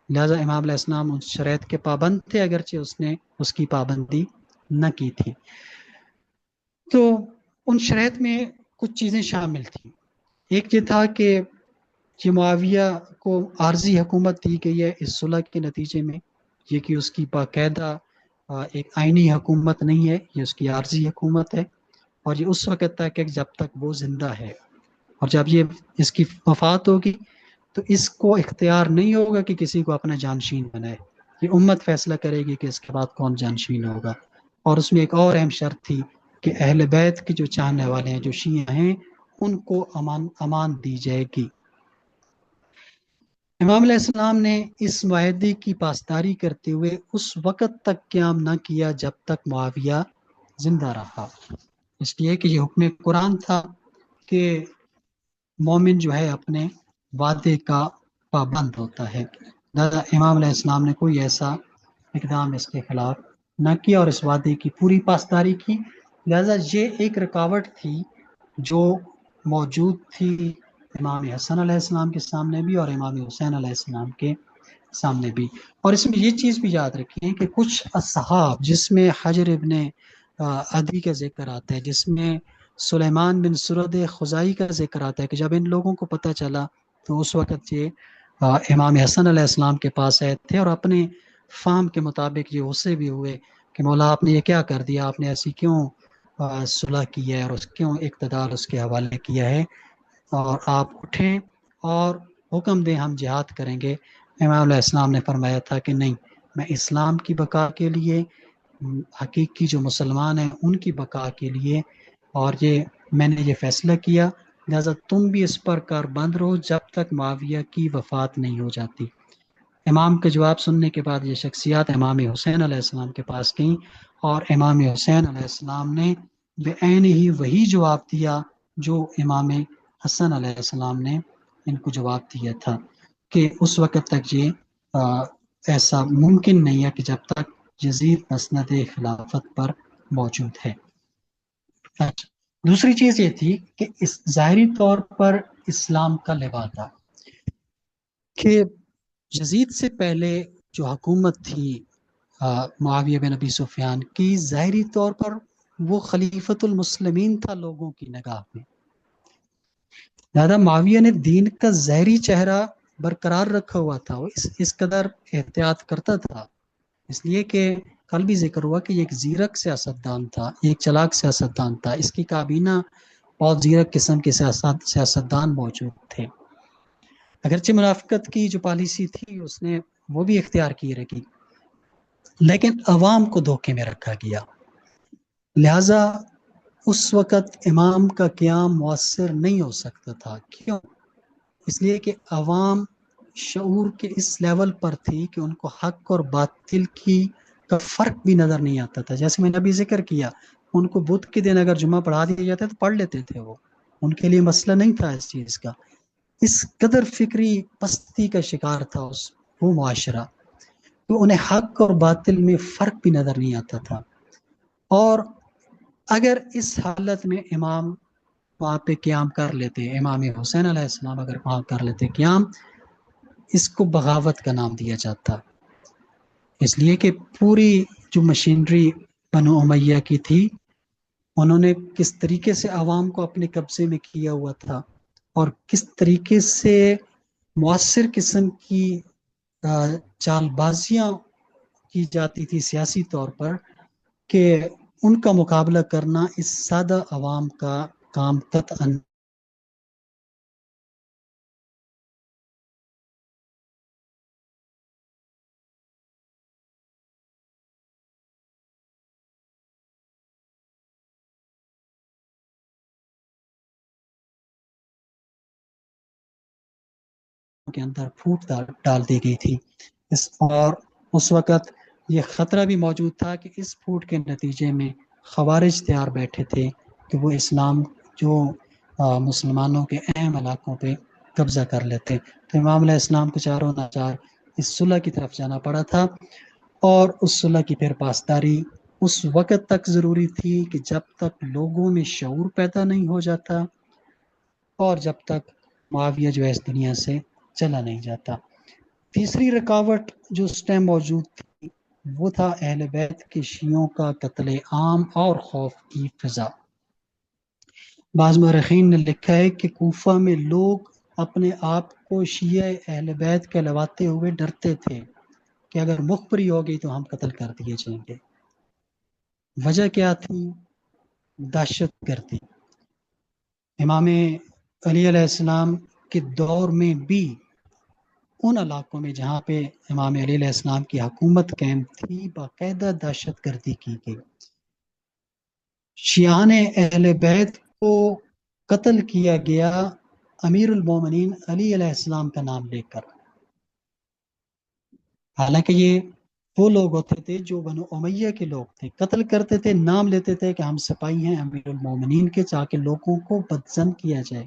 لہٰذا امام علیہ السلام اس شرائط کے پابند تھے، اگرچہ اس نے اس کی پابندی نہ کی تھی. تو ان شرائط میں کچھ چیزیں شامل تھیں. ایک یہ تھا کہ یہ معاویہ کو عارضی حکومت دی گئی ہے اس صلح کے نتیجے میں، یہ کہ اس کی باقاعدہ ایک آئینی حکومت نہیں ہے، یہ اس کی عارضی حکومت ہے، اور یہ اس وقت تک ہے جب تک وہ زندہ ہے. اور جب یہ اس کی وفات ہوگی تو اس کو اختیار نہیں ہوگا کہ کسی کو اپنا جانشین بنائے، یہ امت فیصلہ کرے گی کہ اس کے بعد کون جانشین ہوگا. اور اس میں ایک اور اہم شرط تھی کہ اہل بیت کے جو چاہنے والے ہیں، جو شیعہ ہیں، ان کو امان دی جائے گی. امام علیہ السلام نے اس معاہدے کی پاسداری کرتے ہوئے اس وقت تک قیام نہ کیا جب تک معاویہ زندہ رہا، اس لیے کہ یہ حکم قرآن تھا کہ مومن جو ہے اپنے وعدے کا پابند ہوتا ہے. لہٰذا امام علیہ السلام نے کوئی ایسا اقدام اس کے خلاف نہ کیا اور اس وعدے کی پوری پاسداری کی. لہٰذا یہ ایک رکاوٹ تھی جو موجود تھی امام حسن علیہ السلام کے سامنے بھی اور امام حسین علیہ السلام کے سامنے بھی. اور اس میں یہ چیز بھی یاد رکھیں کہ کچھ اصحاب، جس میں حجر ابن عدی کا ذکر آتا ہے، جس میں سلیمان بن سرد خزائی کا ذکر آتا ہے، کہ جب ان لوگوں کو پتہ چلا تو اس وقت یہ امام حسن علیہ السلام کے پاس آئے تھے اور اپنے فہم کے مطابق یہ غصے بھی ہوئے کہ مولا آپ نے یہ کیا کر دیا، آپ نے ایسی کیوں صلح کی ہے اور کیوں اقتدار اس کے حوالے کیا ہے، اور آپ اٹھیں اور حکم دیں ہم جہاد کریں گے. امام علیہ السلام نے فرمایا تھا کہ نہیں، میں اسلام کی بقا کے لیے، حقیقی جو مسلمان ہیں ان کی بقا کے لیے، اور میں نے یہ فیصلہ کیا، لہذا تم بھی اس پر کاربند رہو جب تک معاویہ کی وفات نہیں ہو جاتی۔ امام کا جواب سننے کے بعد یہ شخصیات امام حسین علیہ السلام کے پاس گئیں، اور امام حسین علیہ السلام نے بعین ہی وہی جواب دیا جو امام حسن علیہ السلام نے ان کو جواب دیا تھا، کہ اس وقت تک یہ ایسا ممکن نہیں ہے کہ جب تک یزید مسند خلافت پر موجود ہے۔ اچھا، دوسری چیز یہ تھی کہ اس ظاہری طور پر اسلام کا لوا تھا کہ یزید سے پہلے جو حکومت تھی معاویہ بن ابی سفیان کی، ظاہری طور پر وہ خلیفۃ المسلمین تھا لوگوں کی نگاہ میں، لہذا معاویہ نے دین کا ظاہری چہرہ برقرار رکھا ہوا تھا، وہ اس قدر احتیاط کرتا تھا، اس لیے کہ کل بھی ذکر ہوا کہ یہ ایک زیرک سیاستدان تھا، ایک چلاک سیاستدان تھا، اس کی کابینہ بہت زیرک قسم کے سیاستدان موجود تھے۔ اگرچہ منافقت کی جو پالیسی تھی اس نے وہ بھی اختیار کی رکھی، لیکن عوام کو دھوکے میں رکھا گیا، لہذا اس وقت امام کا قیام مؤثر نہیں ہو سکتا تھا۔ کیوں؟ اس لیے کہ عوام شعور کے اس لیول پر تھی کہ ان کو حق اور باطل کا فرق بھی نظر نہیں آتا تھا۔ جیسے میں نے ابھی ذکر کیا، ان کو بدھ کے دن اگر جمعہ پڑھا دیا جاتا تو پڑھ لیتے تھے، وہ ان کے لیے مسئلہ نہیں تھا اس چیز کا۔ اس قدر فکری پستی کا شکار تھا وہ معاشرہ، تو انہیں حق اور باطل میں فرق بھی نظر نہیں آتا تھا۔ اور اگر اس حالت میں امام وہاں پہ قیام کر لیتے، امام حسین علیہ السلام اگر وہاں کر لیتے قیام، اس کو بغاوت کا نام دیا جاتا، اس لیے کہ پوری جو مشینری بنو امیہ کی تھی، انہوں نے کس طریقے سے عوام کو اپنے قبضے میں کیا ہوا تھا، اور کس طریقے سے مؤثر قسم کی چال بازیاں کی جاتی تھی سیاسی طور پر، کہ ان کا مقابلہ کرنا اس سادہ عوام کا کام قطعاً کے اندر پھوٹ ڈال دی گئی تھی۔ اور اس وقت یہ خطرہ بھی موجود تھا کہ اس پھوٹ کے نتیجے میں خوارج تیار بیٹھے تھے کہ وہ اسلام جو مسلمانوں کے اہم علاقوں پہ قبضہ کر لیتے، تو امام علیہ السلام کو چاروں ناچار اس صلح کی طرف جانا پڑا تھا، اور اس صلح کی پھر پاسداری اس وقت تک ضروری تھی کہ جب تک لوگوں میں شعور پیدا نہیں ہو جاتا، اور جب تک معاویہ جو ہے اس دنیا سے چلا نہیں جاتا۔ تیسری رکاوٹ جو اس ٹائم موجود تھی وہ تھا اہل بیت کے شیعوں کا قتل عام اور خوف کی فضا۔ بعض مورخین نے لکھا ہے کہ کوفہ میں لوگ اپنے آپ کو شیعہ اہل بیت کہلواتے ہوئے ڈرتے تھے کہ اگر مخبری ہو گئی تو ہم قتل کر دیے جائیں گے۔ وجہ کیا تھی؟ دہشت گردی۔ امام علی علیہ السلام کے دور میں بھی ان علاقوں میں جہاں پہ امام علی علیہ السلام کی حکومت قائم تھی، باقاعدہ دہشت گردی کی گئی۔ شیعان اہل بیت کو قتل کیا گیا امیر المومنین علی علیہ السلام کا نام لے کر، حالانکہ یہ وہ لوگ ہوتے تھے جو بنو امیہ کے لوگ تھے، قتل کرتے تھے، نام لیتے تھے کہ ہم سپاہی ہیں امیر المومنین کے، تاکہ لوگوں کو بدظن کیا جائے۔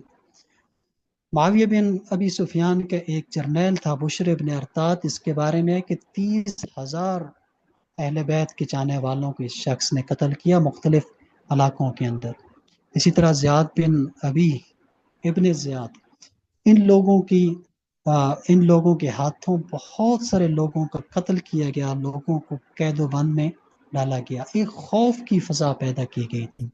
معاویہ بن ابی سفیان کا ایک جرنیل تھا بشر بن ارطاد، اس کے بارے میں کہ 30,000 اہل بیت کے چاہنے والوں کو اس شخص نے قتل کیا مختلف علاقوں کے اندر۔ اسی طرح زیاد بن ابی ابن زیاد، ان لوگوں کے ہاتھوں بہت سارے لوگوں کا قتل کیا گیا، لوگوں کو قید و بند میں ڈالا گیا، ایک خوف کی فضا پیدا کی گئی تھی۔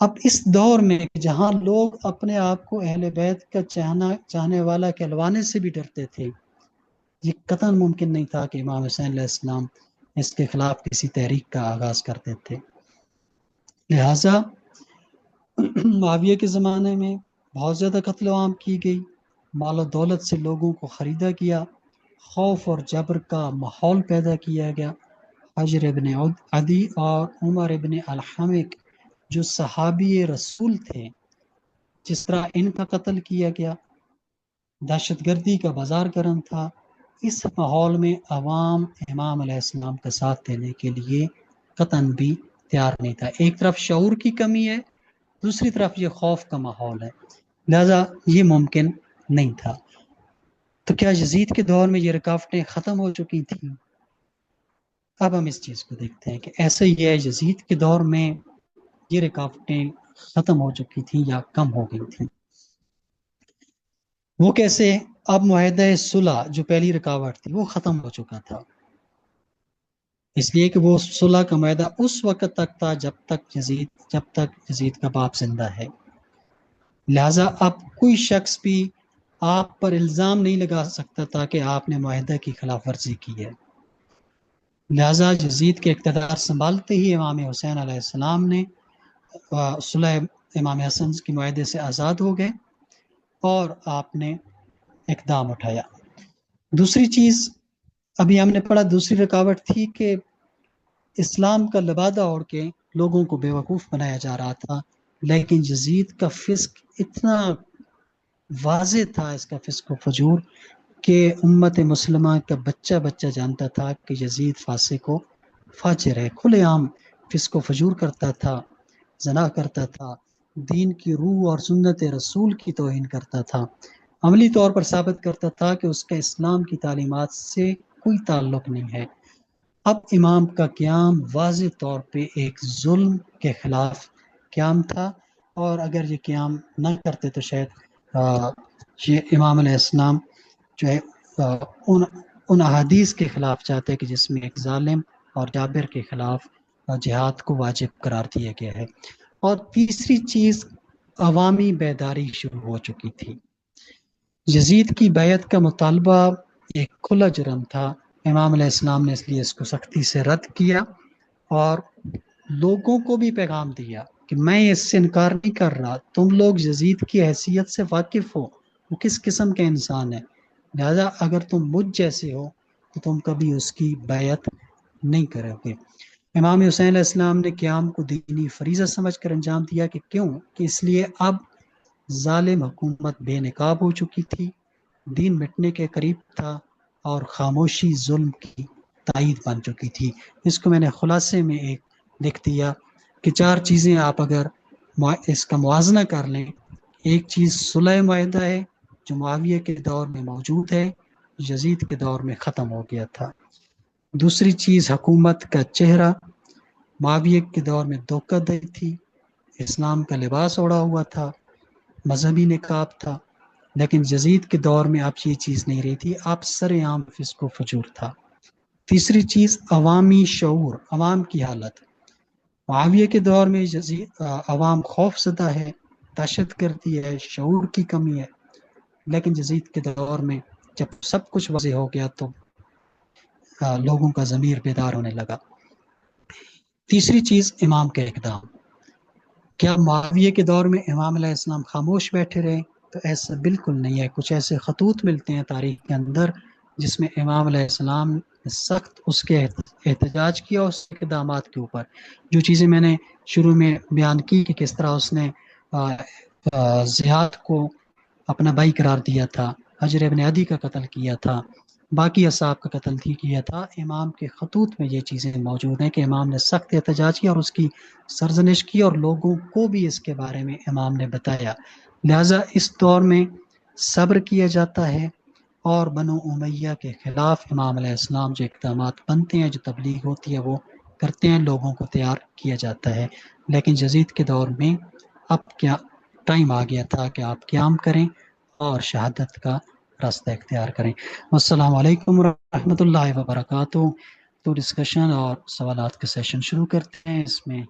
اب اس دور میں جہاں لوگ اپنے آپ کو اہل بیت کا چاہنے والا کہلوانے سے بھی ڈرتے تھے، یہ قطعاً ممکن نہیں تھا کہ امام حسین علیہ السلام اس کے خلاف کسی تحریک کا آغاز کرتے تھے۔ لہٰذا معاویہ کے زمانے میں بہت زیادہ قتل عام کی گئی، مال و دولت سے لوگوں کو خریدا گیا، خوف اور جبر کا ماحول پیدا کیا گیا. حجر ابن عدی اور عمر ابن الحمق جو صحابی رسول تھے، جس طرح ان کا قتل کیا گیا، دہشت گردی کا بازار گرم تھا. اس ماحول میں عوام امام علیہ السلام کا ساتھ دینے کے لیے قطعاً بھی تیار نہیں تھا. ایک طرف شعور کی کمی ہے، دوسری طرف یہ خوف کا ماحول ہے، لہذا یہ ممکن نہیں تھا. تو کیا یزید کے دور میں یہ رکاوٹیں ختم ہو چکی تھیں؟ اب ہم اس چیز کو دیکھتے ہیں کہ ایسے ہی ہے، یزید کے دور میں یہ رکاوٹیں ختم ہو چکی تھیں یا کم ہو گئی تھیں. وہ کیسے؟ اب معاہدہ صلح جو پہلی رکاوٹ تھی وہ ختم ہو چکا تھا، اس لیے کہ وہ صلح کا معاہدہ اس وقت تک تھا جب تک یزید کا باپ زندہ ہے. لہذا اب کوئی شخص بھی آپ پر الزام نہیں لگا سکتا تھا کہ آپ نے معاہدہ کی خلاف ورزی کی ہے. لہذا یزید کے اقتدار سنبھالتے ہی امام حسین علیہ السلام نے صلح امام حسن کی معاہدے سے آزاد ہو گئے اور آپ نے اقدام اٹھایا. دوسری چیز ابھی ہم نے پڑھا، دوسری رکاوٹ تھی کہ اسلام کا لبادہ اوڑھ کے لوگوں کو بیوقوف بنایا جا رہا تھا. لیکن یزید کا فسق اتنا واضح تھا، اس کا فسق و فجور، کہ امت مسلمہ کا بچہ بچہ جانتا تھا کہ یزید فاسق و فاجر ہے. کھلے عام فسق و فجور کرتا تھا، زنا کرتا تھا، دین کی روح اور سنت رسول کی توہین کرتا تھا، عملی طور پر ثابت کرتا تھا کہ اس کا اسلام کی تعلیمات سے کوئی تعلق نہیں ہے. اب امام کا قیام واضح طور پہ ایک ظلم کے خلاف قیام تھا، اور اگر یہ قیام نہ کرتے تو شاید یہ امام علیہ السلام جو ہے ان احادیث کے خلاف جاتے کہ جس میں ایک ظالم اور جابر کے خلاف جہاد کو واجب قرار دیا گیا ہے. اور تیسری چیز، عوامی بیداری شروع ہو چکی تھی. یزید کی بیعت کا مطالبہ ایک کھلا جرم تھا. امام علیہ السلام نے اس لیے اس کو سختی سے رد کیا اور لوگوں کو بھی پیغام دیا کہ میں اس سے انکار نہیں کر رہا، تم لوگ یزید کی حیثیت سے واقف ہو، وہ کس قسم کا انسان ہے، لہذا اگر تم مجھ جیسے ہو تو تم کبھی اس کی بیعت نہیں کرو گے. امام حسین علیہ السلام نے قیام کو دینی فریضہ سمجھ کر انجام دیا. کہ کیوں؟ کہ اس لیے اب ظالم حکومت بے نقاب ہو چکی تھی، دین مٹنے کے قریب تھا، اور خاموشی ظلم کی تائید بن چکی تھی. اس کو میں نے خلاصے میں ایک لکھ دیا کہ 4 چیزیں آپ اگر اس کا موازنہ کر لیں. ایک چیز صلح معاہدہ ہے جو معاویہ کے دور میں موجود ہے، یزید کے دور میں ختم ہو گیا تھا. دوسری چیز حکومت کا چہرہ، معاویہ کے دور میں دھوکہ دہی تھی، اسلام کا لباس اوڑھا ہوا تھا، مذہبی نقاب تھا. لیکن یزید کے دور میں اب یہ چیز نہیں رہی تھی، اب سر عام فسق و فجور تھا. تیسری چیز عوامی شعور، عوام کی حالت. معاویہ کے دور میں عوام خوف زدہ ہے، دہشت گردی ہے، شعور کی کمی ہے. لیکن یزید کے دور میں جب سب کچھ واضح ہو گیا تو لوگوں کا ضمیر بیدار ہونے لگا. تیسری چیز امام کا اقدام. کیا معاویہ کے دور میں امام علیہ السلام خاموش بیٹھے رہے؟ تو ایسا بالکل نہیں ہے. کچھ ایسے خطوط ملتے ہیں تاریخ کے اندر جس میں امام علیہ السلام نے سخت اس کے احتجاج کیا اس اقدامات کے اوپر. جو چیزیں میں نے شروع میں بیان کی کہ کس طرح اس نے زیاد کو اپنا بھائی قرار دیا تھا، حجر ابن عدی کا قتل کیا تھا، باقی اصحاب کا قتل کیا تھا. امام کے خطوط میں یہ چیزیں موجود ہیں کہ امام نے سخت احتجاج کیا اور اس کی سرزنش کی، اور لوگوں کو بھی اس کے بارے میں امام نے بتایا. لہٰذا اس دور میں صبر کیا جاتا ہے، اور بنو امیہ کے خلاف امام علیہ السلام جو اقدامات بنتے ہیں، جو تبلیغ ہوتی ہے وہ کرتے ہیں، لوگوں کو تیار کیا جاتا ہے. لیکن یزید کے دور میں اب کیا ٹائم آ گیا تھا کہ آپ قیام کریں اور شہادت کا راستہ اختیار کریں. السلام علیکم ورحمۃ اللہ وبرکاتہ. تو ڈسکشن اور سوالات کا سیشن شروع کرتے ہیں. اس میں